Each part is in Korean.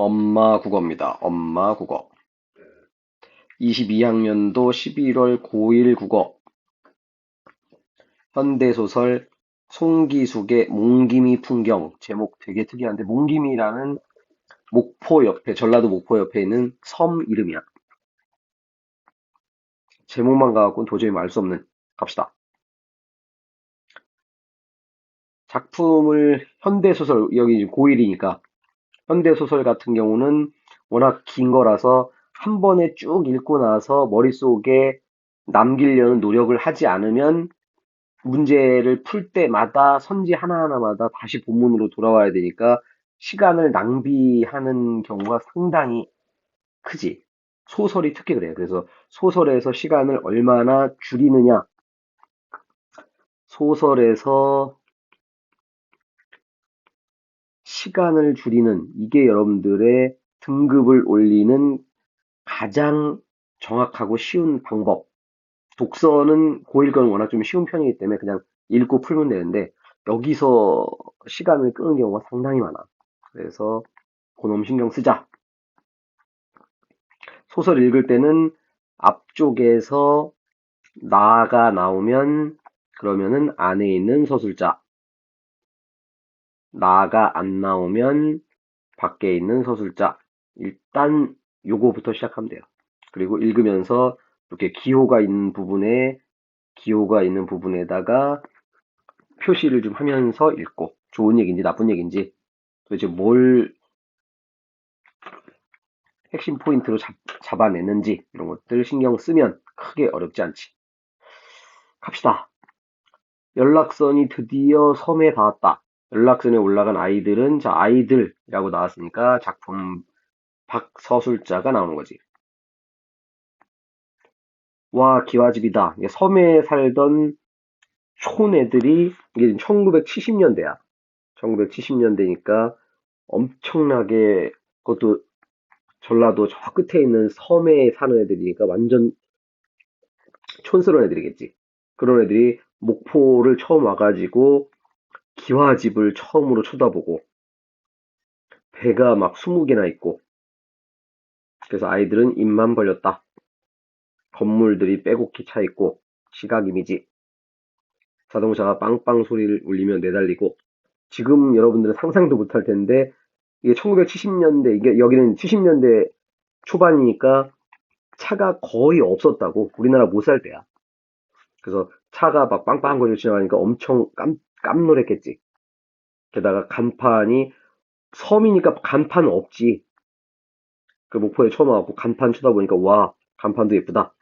엄마 국어입니다. 엄마 국어. 22학년도 11월 고1 국어. 현대소설 송기숙의 몽기미 풍경. 제목 되게 특이한데, 몽기미라는 목포 옆에, 전라도 목포 옆에 있는 섬 이름이야. 제목만 가갖고는 도저히 말 수 없는. 갑시다. 작품을 현대소설, 여기 고1이니까 현대소설 같은 경우는 워낙 긴 거라서 한 번에 쭉 읽고 나서 머릿속에 남기려는 노력을 하지 않으면 문제를 풀 때마다 선지 하나하나마다 다시 본문으로 돌아와야 되니까 시간을 낭비하는 경우가 상당히 크지. 소설이 특히 그래요. 그래서 소설에서 시간을 얼마나 줄이느냐. 소설에서 시간을 줄이는 이게 여러분들의 등급을 올리는 가장 정확하고 쉬운 방법. 독서는 고1 거는 워낙 좀 쉬운 편이기 때문에 그냥 읽고 풀면 되는데 여기서 시간을 끄는 경우가 상당히 많아. 그래서 그놈 신경 쓰자. 소설 읽을 때는 앞쪽에서 나가 나오면 그러면은 안에 있는 서술자. 나가 안 나오면 밖에 있는 서술자. 일단 요거부터 시작하면 돼요. 그리고 읽으면서 이렇게 기호가 있는 부분에다가 표시를 좀 하면서 읽고 좋은 얘기인지 나쁜 얘기인지 도대체 뭘 핵심 포인트로 잡아내는지 이런 것들 신경 쓰면 크게 어렵지 않지. 갑시다. 연락선이 드디어 섬에 닿았다. 연락선에 올라간 아이들은 자 아이들이라고 나왔으니까 작품 박서술자가 나오는 거지. 와 기와집이다. 섬에 살던 촌애들이 이게 1970년대야. 1970년대니까 엄청나게 그것도 전라도 저 끝에 있는 섬에 사는 애들이니까 완전 촌스러운 애들이겠지. 그런 애들이 목포를 처음 와가지고 기와집을 처음으로 쳐다보고 배가 막 20개나 있고 그래서 아이들은 입만 벌렸다. 건물들이 빼곡히 차 있고 시각 이미지 자동차가 빵빵 소리를 울리며 내달리고 지금 여러분들은 상상도 못할 텐데 이게 1970년대 이게 여기는 70년대 초반이니까 차가 거의 없었다고 우리나라 못 살 때야. 그래서 차가 막 빵빵거리고 지나가니까 엄청 깜놀했겠지. 게다가 간판이 섬이니까 간판 없지. 그 목포에 처음 와갖고 간판 쳐다보니까 와 간판도 예쁘다.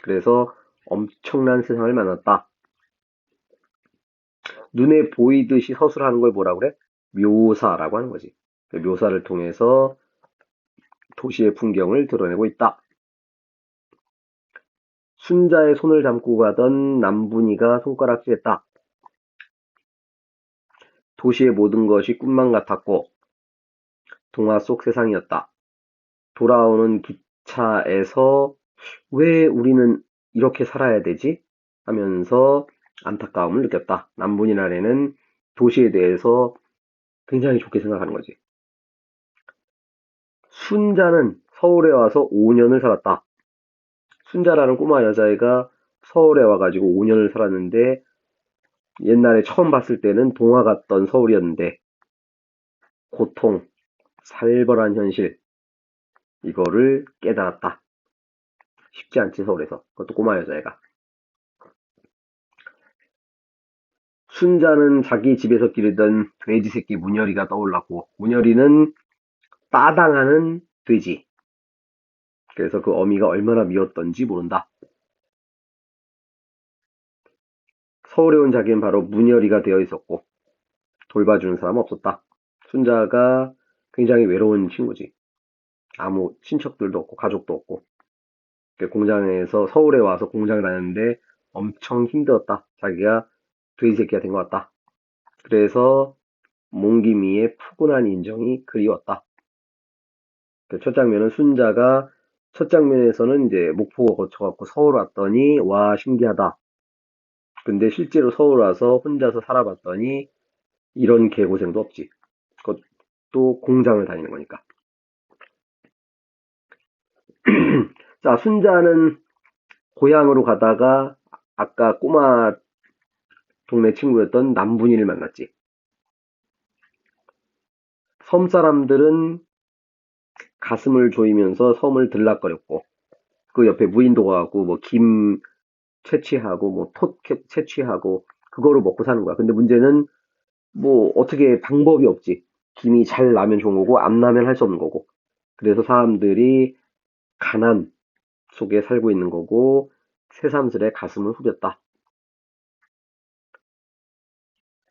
그래서 엄청난 세상을 만났다. 눈에 보이듯이 서술하는 걸 뭐라 그래? 묘사라고 하는 거지. 그 묘사를 통해서 도시의 풍경을 드러내고 있다. 순자의 손을 잡고 가던 남분이가 손가락질했다. 도시의 모든 것이 꿈만 같았고 동화 속 세상이었다. 돌아오는 기차에서 왜 우리는 이렇게 살아야 되지? 하면서 안타까움을 느꼈다. 남분이라는 도시에 대해서 굉장히 좋게 생각하는 거지. 순자는 서울에 와서 5년을 살았다. 순자라는 꼬마 여자애가 서울에 와가지고 5년을 살았는데 옛날에 처음 봤을 때는 동화 같던 서울이었는데 고통, 살벌한 현실 이거를 깨달았다. 쉽지 않지 서울에서. 그것도 꼬마 여자애가. 순자는 자기 집에서 기르던 돼지 새끼 문열이가 떠올랐고 문열이는 따당하는 돼지. 그래서 그 어미가 얼마나 미웠던지 모른다. 서울에 온 자기는 바로 문열이가 되어 있었고 돌봐주는 사람 없었다. 순자가 굉장히 외로운 친구지. 아무 친척들도 없고 가족도 없고 공장에서 서울에 와서 공장을 다녔는데 엄청 힘들었다. 자기가 돼지 새끼가 된 것 같다. 그래서 몽기미의 푸근한 인정이 그리웠다. 첫 장면은 순자가 첫 장면에서는 이제 목포 거쳐갖고 서울 왔더니 와 신기하다. 근데 실제로 서울 와서 혼자서 살아봤더니 이런 개고생도 없지. 또 공장을 다니는 거니까. 자, 순자는 고향으로 가다가 아까 꼬마 동네 친구였던 남분이를 만났지. 섬 사람들은 가슴을 조이면서 섬을 들락거렸고, 그 옆에 무인도 가고, 뭐, 김 채취하고, 뭐, 톳 채취하고, 그거로 먹고 사는 거야. 근데 문제는, 뭐, 어떻게 방법이 없지. 김이 잘 나면 좋은 거고, 안 나면 할 수 없는 거고. 그래서 사람들이 가난 속에 살고 있는 거고, 새삼스레 가슴을 후렸다.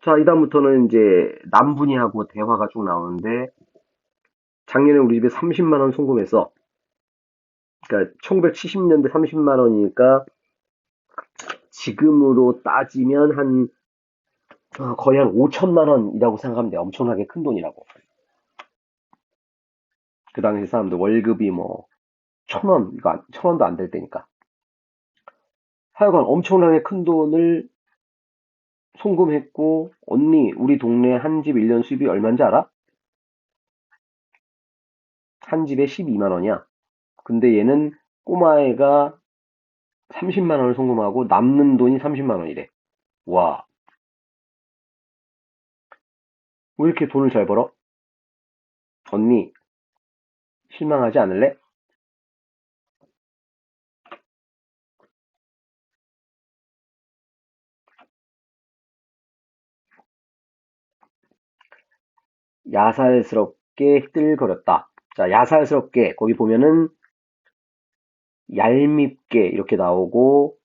자, 이다음부터는 이제 남분이하고 대화가 쭉 나오는데, 작년에 우리 집에 30만 원 송금했어. 그러니까 1970년대 30만 원이니까 지금으로 따지면 거의 한 5천만 원이라고 생각하면 돼. 엄청나게 큰 돈이라고. 그 당시 사람들 월급이 뭐 1,000원, 이거 1,000원도 안 될 때니까. 하여간 엄청나게 큰 돈을 송금했고, 언니, 우리 동네 한 집 1년 수입이 얼마인지 알아? 한 집에 12만 원이야. 근데 얘는 꼬마애가 30만 원을 송금하고 남는 돈이 30만 원이래. 와, 왜 이렇게 돈을 잘 벌어? 언니, 실망하지 않을래? 야살스럽게 힐들거렸다. 자, 야살스럽게 거기 보면은 얄밉게 이렇게 나오고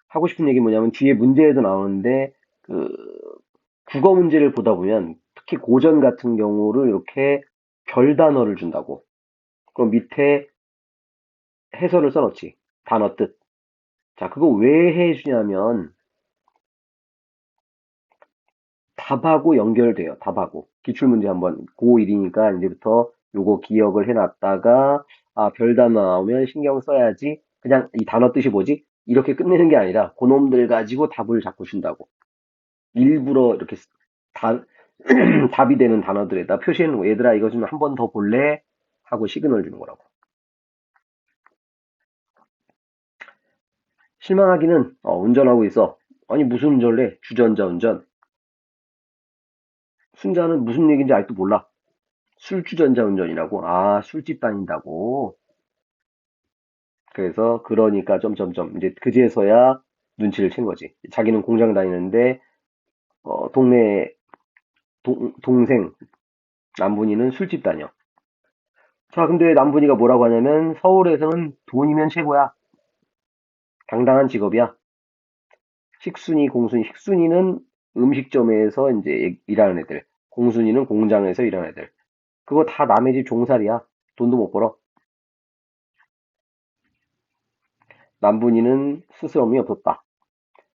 하고 싶은 얘기 뭐냐면 뒤에 문제에도 나오는데 그 국어 문제를 보다 보면 특히 고전 같은 경우를 이렇게 별 단어를 준다고. 그럼 밑에 해설을 써놓지. 단어 뜻. 자, 그거 왜 해주냐면 답하고 연결돼요. 답하고. 기출문제 한번 고1이니까 이제부터 요거 기억을 해놨다가 아, 별 단어 나오면 신경 써야지. 그냥 이 단어 뜻이 뭐지? 이렇게 끝내는 게 아니라 그놈들 가지고 답을 자꾸 준다고. 일부러 이렇게 다, 답이 되는 단어들에다 표시해놓은 거. 얘들아 이거 좀 한 번 더 볼래? 하고 시그널 주는 거라고. 실망하기는 운전하고 있어. 아니 무슨 운전을 해? 주전자 운전. 순자는 무슨 얘기인지 아직도 몰라. 술주전자 운전이라고? 아, 술집 다닌다고? 그래서, 그러니까, 점점점. 이제, 그제서야 눈치를 챈 거지. 자기는 공장 다니는데, 동네, 동생, 남분이는 술집 다녀. 자, 근데 남분이가 뭐라고 하냐면, 서울에서는 돈이면 최고야. 당당한 직업이야. 식순이, 공순이. 식순이는 음식점에서 이제 일하는 애들. 공순이는 공장에서 일하는 애들. 그거 다 남의 집 종살이야. 돈도 못 벌어. 남분이는 스스럼이 없었다.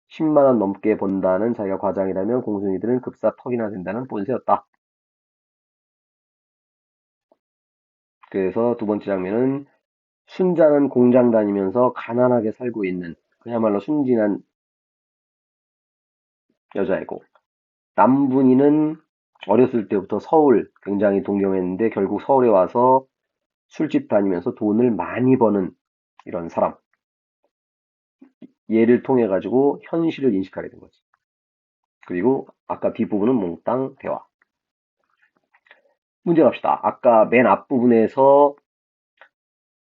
10만 원 넘게 번다는 자기가 과장이라면 공순이들은 급사 턱이나 된다는 본세였다. 그래서 두 번째 장면은 순자는 공장 다니면서 가난하게 살고 있는 그야말로 순진한 여자이고 남분이는 어렸을 때부터 서울 굉장히 동경했는데 결국 서울에 와서 술집 다니면서 돈을 많이 버는 이런 사람. 얘를 통해 가지고 현실을 인식하게 된 거지. 그리고 아까 뒷부분은 몽땅 대화. 문제 갑시다. 아까 맨 앞부분에서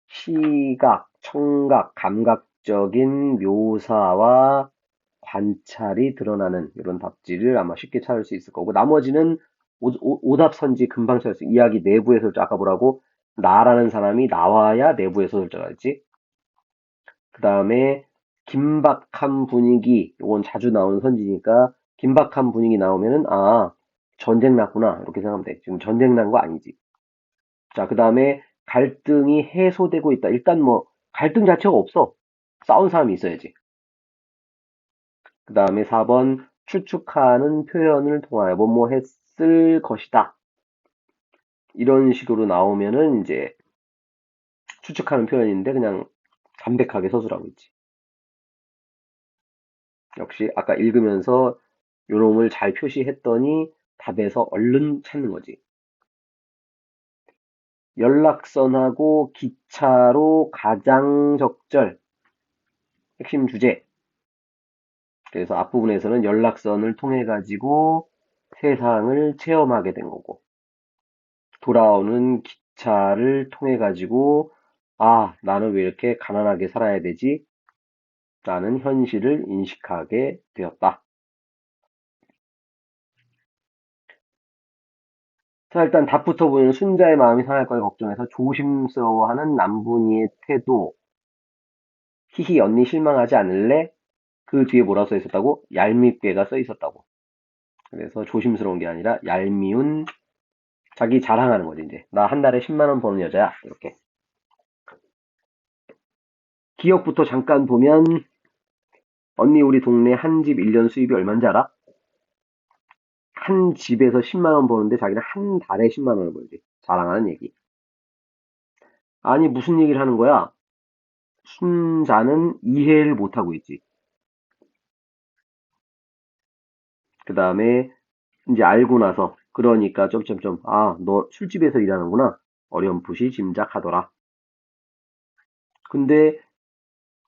시각, 청각, 감각적인 묘사와 관찰이 드러나는 이런 답지를 아마 쉽게 찾을 수 있을 거고 나머지는 오답선지 금방 찾을 수 있어요. 이야기 내부의 설정 아까 뭐라고 나라는 사람이 나와야 내부의 설정을 했지. 그 다음에 긴박한 분위기 이건 자주 나오는 선지니까 긴박한 분위기 나오면은 아 전쟁 났구나 이렇게 생각하면 돼. 지금 전쟁 난 거 아니지. 자, 그 다음에 갈등이 해소되고 있다. 일단 뭐, 갈등 자체가 없어. 싸운 사람이 있어야지. 그 다음에 4번, 추측하는 표현을 통하여 뭐뭐 했을 것이다. 이런 식으로 나오면은 이제 추측하는 표현인데 그냥 담백하게 서술하고 있지. 역시 아까 읽으면서 요놈을 잘 표시했더니 답에서 얼른 찾는 거지. 연락선하고 기차로 가장 적절. 핵심 주제. 그래서 앞부분에서는 연락선을 통해 가지고 세상을 체험하게 된 거고, 돌아오는 기차를 통해 가지고 아, 나는 왜 이렇게 가난하게 살아야 되지? 라는 현실을 인식하게 되었다. 자, 일단 답부터 보면 순자의 마음이 상할 걸 걱정해서 조심스러워하는 남분이의 태도. 히히 언니 실망하지 않을래? 그 뒤에 뭐라 써 있었다고? 얄밉게가 써 있었다고. 그래서 조심스러운 게 아니라 얄미운 자기 자랑하는 거지 이제. 나 한 달에 10만 원 버는 여자야. 이렇게. 기억부터 잠깐 보면 언니 우리 동네 한 집 1년 수입이 얼마인지 알아? 한 집에서 10만 원 버는데 자기는 한 달에 10만 원을 벌지. 자랑하는 얘기. 아니 무슨 얘기를 하는 거야? 순자는 이해를 못하고 있지. 그 다음에 이제 알고 나서 그러니까 점점점 아, 너 술집에서 일하는구나. 어렴풋이 짐작하더라. 근데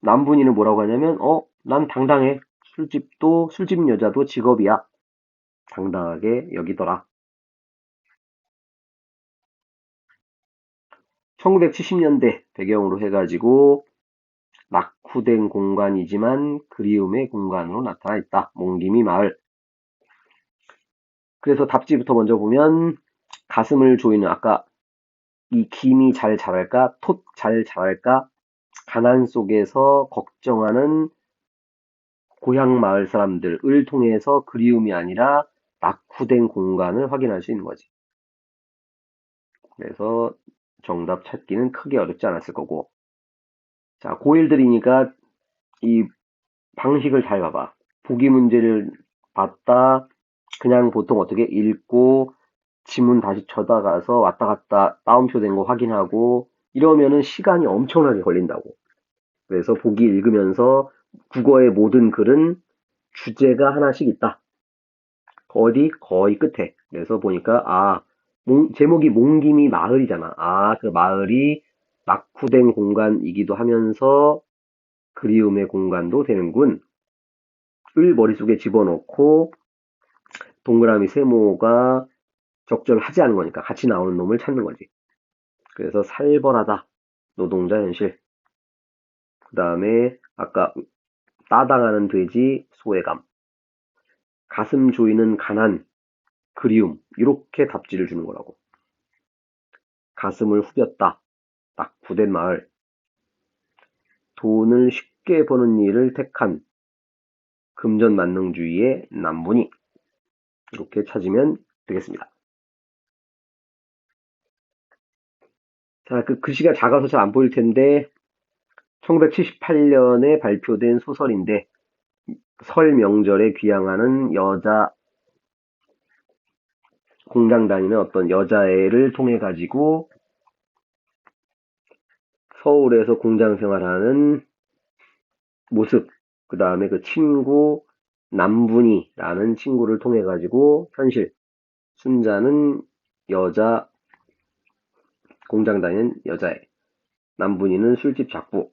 남분이는 뭐라고 하냐면 난 당당해. 술집도 술집 여자도 직업이야. 당당하게 여기더라. 1970년대 배경으로 해가지고 낙후된 공간이지만 그리움의 공간으로 나타나 있다. 몽기미 마을. 그래서 답지부터 먼저 보면 가슴을 조이는 아까 이 김이 잘 자랄까, 톳 잘 자랄까, 가난 속에서 걱정하는 고향 마을 사람들을 통해서 그리움이 아니라 낙후된 공간을 확인할 수 있는 거지. 그래서 정답 찾기는 크게 어렵지 않았을 거고. 자, 고1들이니까 이 방식을 잘 봐봐. 보기 문제를 봤다. 그냥 보통 어떻게 읽고 지문 다시 쳐다가서 왔다 갔다 따옴표 된 거 확인하고 이러면은 시간이 엄청나게 걸린다고. 그래서 보기 읽으면서 국어의 모든 글은 주제가 하나씩 있다. 어디? 거의 끝에. 그래서 보니까 제목이 몽김이 마을이잖아. 아, 그 마을이 낙후된 공간이기도 하면서 그리움의 공간도 되는군. 을 머릿속에 집어넣고 동그라미 세모가 적절하지 않은 거니까 같이 나오는 놈을 찾는 거지. 그래서 살벌하다. 노동자 현실. 그 다음에 아까 따당하는 돼지 소외감. 가슴 조이는 가난, 그리움. 이렇게 답지를 주는 거라고. 가슴을 후볐다. 낙후된 마을. 돈을 쉽게 버는 일을 택한 금전만능주의의 남분이. 이렇게 찾으면 되겠습니다. 자, 그 글씨가 작아서 잘 안 보일 텐데 1978년에 발표된 소설인데 설 명절에 귀향하는 여자 공장 다니는 어떤 여자애를 통해 가지고 서울에서 공장 생활하는 모습, 그 다음에 그 친구 남분이라는 친구를 통해 가지고 현실, 순자는 여자 공장 다니는 여자애, 남분이는 술집 작부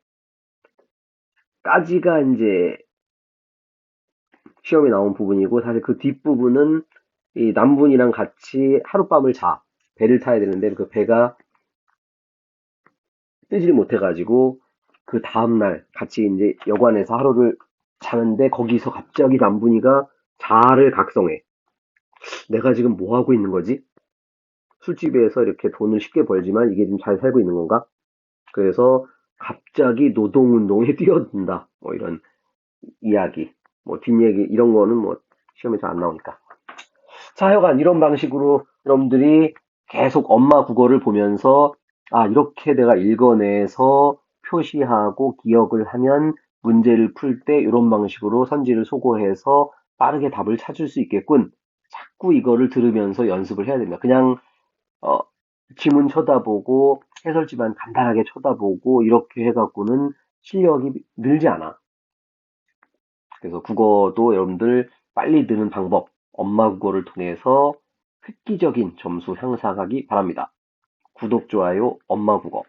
까지가 이제 시험에 나온 부분이고 사실 그 뒷부분은 이 남분이랑 같이 하룻밤을 배를 타야 되는데 그 배가 뜨지를 못해가지고 그 다음날 같이 이제 여관에서 하루를 자는데 거기서 갑자기 남분이가 자아를 각성해. 내가 지금 뭐 하고 있는 거지? 술집에서 이렇게 돈을 쉽게 벌지만 이게 지금 잘 살고 있는 건가? 그래서 갑자기 노동운동에 뛰어든다. 뭐 이런 이야기, 뭐 뒷얘기 이런 거는 뭐 시험에 잘 안 나오니까. 자, 하여간 이런 방식으로 여러분들이 계속 엄마 국어를 보면서 이렇게 내가 읽어내서 표시하고 기억을 하면 문제를 풀 때 이런 방식으로 선지를 소거해서 빠르게 답을 찾을 수 있겠군. 자꾸 이거를 들으면서 연습을 해야 됩니다. 그냥 어, 지문 쳐다보고 해설지만 간단하게 쳐다보고 이렇게 해갖고는 실력이 늘지 않아. 그래서 국어도 여러분들 빨리 느는 방법, 엄마 국어를 통해서 획기적인 점수 향상하기 바랍니다. 구독, 좋아요, 엄마 국어.